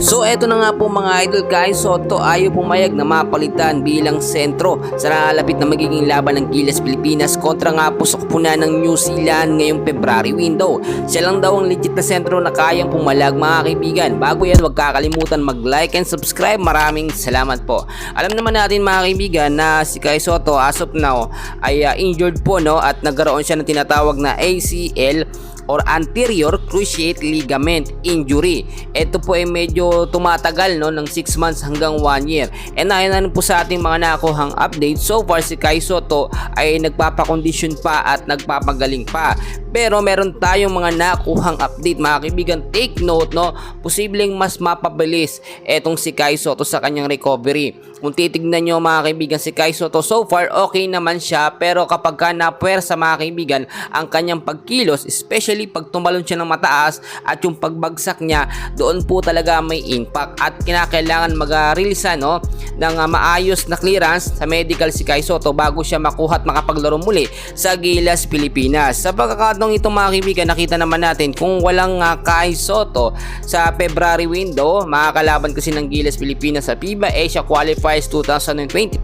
So eto na nga po mga idol, Kai Sotto ayaw pumayag na mapalitan bilang sentro sa nalalapit na magiging laban ng Gilas Pilipinas kontra nga po sa kupunan ng New Zealand ngayong February window. Siya lang daw ang legit na sentro na kayang pumalag mga kaibigan. Bago yan, huwag kakalimutan mag-like and subscribe. Maraming salamat po. Alam naman natin mga kaibigan na si Kai Sotto as of now ay injured po, no, at nagkaroon siya ng tinatawag na ACL or anterior cruciate ligament injury. Ito po ay medyo tumatagal, no, ng 6 months hanggang 1 year. And ayon po sa ating mga nakuhang update, so far si Kai Sotto ay nagpapakondisyon pa at nagpapagaling pa. Pero meron tayong mga nakuhang update mga kaibigan. Take note, no, posibleng mas mapabilis etong si Kai Sotto sa kanyang recovery. Kung titignan nyo mga kaibigan, si Kai Sotto so far okay naman siya, pero kapag ka napuwersa mga kaibigan ang kanyang pagkilos, especially pag tumalon siya ng mataas at yung pagbagsak niya, doon po talaga may impact at kinakailangan mag-release ng maayos na clearance sa medical si Kai Sotto bago siya makuha at makapaglaro muli sa Gilas Pilipinas. Sa pagkakataong ito mga kaibigan, nakita naman natin kung walang Kai Sotto sa February window, makakalaban kasi ng Gilas Pilipinas sa FIBA Asia Qualifiers 2025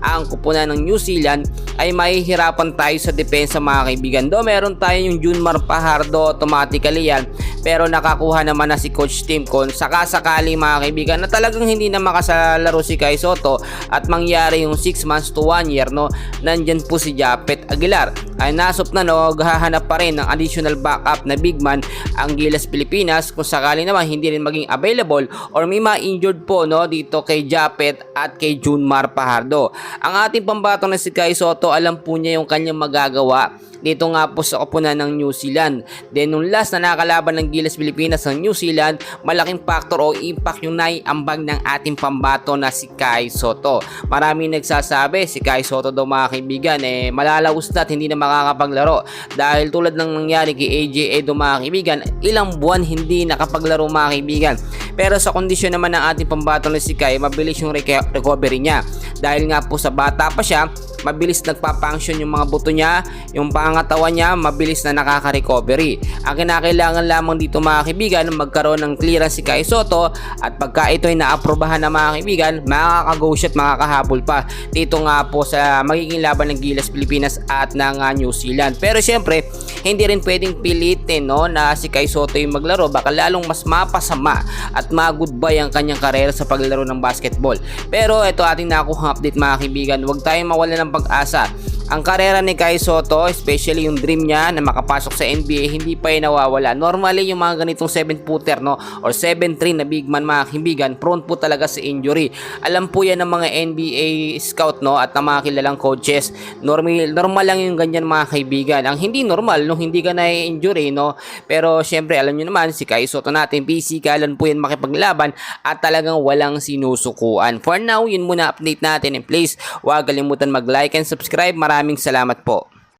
ang kupunan ng New Zealand, ay mahihirapan tayo sa depensa mga kaibigan. Do meron tayo yung Junmar Fajardo, automatically yan, pero nakakuha naman na si Coach Tim kung sakasakali mga kaibigan na talagang hindi na makasalaro si Kai Sotto at mangyari yung 6 months to 1 year, no, nandyan po si Japet Aguilar. Ay nasop na, no, hahanap pa rin ng additional backup na big man ang Gilas Pilipinas kung sakali naman hindi rin maging available or may ma-injured po, no, dito kay Japet at kay Junmar Fajardo. Ang ating pambato na si Kai Sotto, alam po niya yung kanyang magagawa dito nga po sa kupunan ng New Zealand. Then nung last na nakalaban ng Gilas Pilipinas ng New Zealand, malaking factor o impact yung naiambag ng ating pambato na si Kai Sotto. Maraming nagsasabi si Kai Sotto daw mga kaibigan malalaos na at hindi na makakapaglaro dahil tulad ng nangyari kay AJ Edo mga kaibigan, ilang buwan hindi nakapaglaro mga kaibigan. Pero sa kondisyon naman ng ating pambato na si Kai, mabilis yung recovery niya dahil nga po sa bata pa siya, mabilis nagpa-function yung mga buto niya, yung pangangatawan niya, mabilis na nakaka-recovery. Ang kinakailangan lamang dito mga kaibigan, magkaroon ng clearance si Kai Sotto at pagka ito ay naaprobahan na mga kaibigan, makaka-go shot, makakahabol pa dito nga po sa magiging laban ng Gilas Pilipinas at ng New Zealand. Pero syempre, hindi rin pwedeng pilitin, no, na si Kai Sotto yung maglaro, baka lalong mas mapasama at ma-goodbye ang kanyang karera sa paglaro ng basketball. Pero ito ating nakuha update mga kaibigan, huwag tayong mawala ng pag-asa. Ang karera ni Kai Sotto, especially yung dream niya na makapasok sa NBA, hindi pa yan nawawala. Normally yung mga ganitong 7-footer, no, or 7'3" na big man mga kaibigan, prone po talaga sa injury. Alam po yan ng mga NBA scout, no, at ng mga kilalang coaches. Normal lang yung ganyan mga kaibigan. Ang hindi normal nung hindi ka na-injury, no. Pero syempre alam niyo naman si Kai Sotto natin, physikalan po yan makipaglaban at talagang walang sinusukuan. For now, yun muna update natin, and please huwag kalimutan mag-like and subscribe. Maraming salamat po.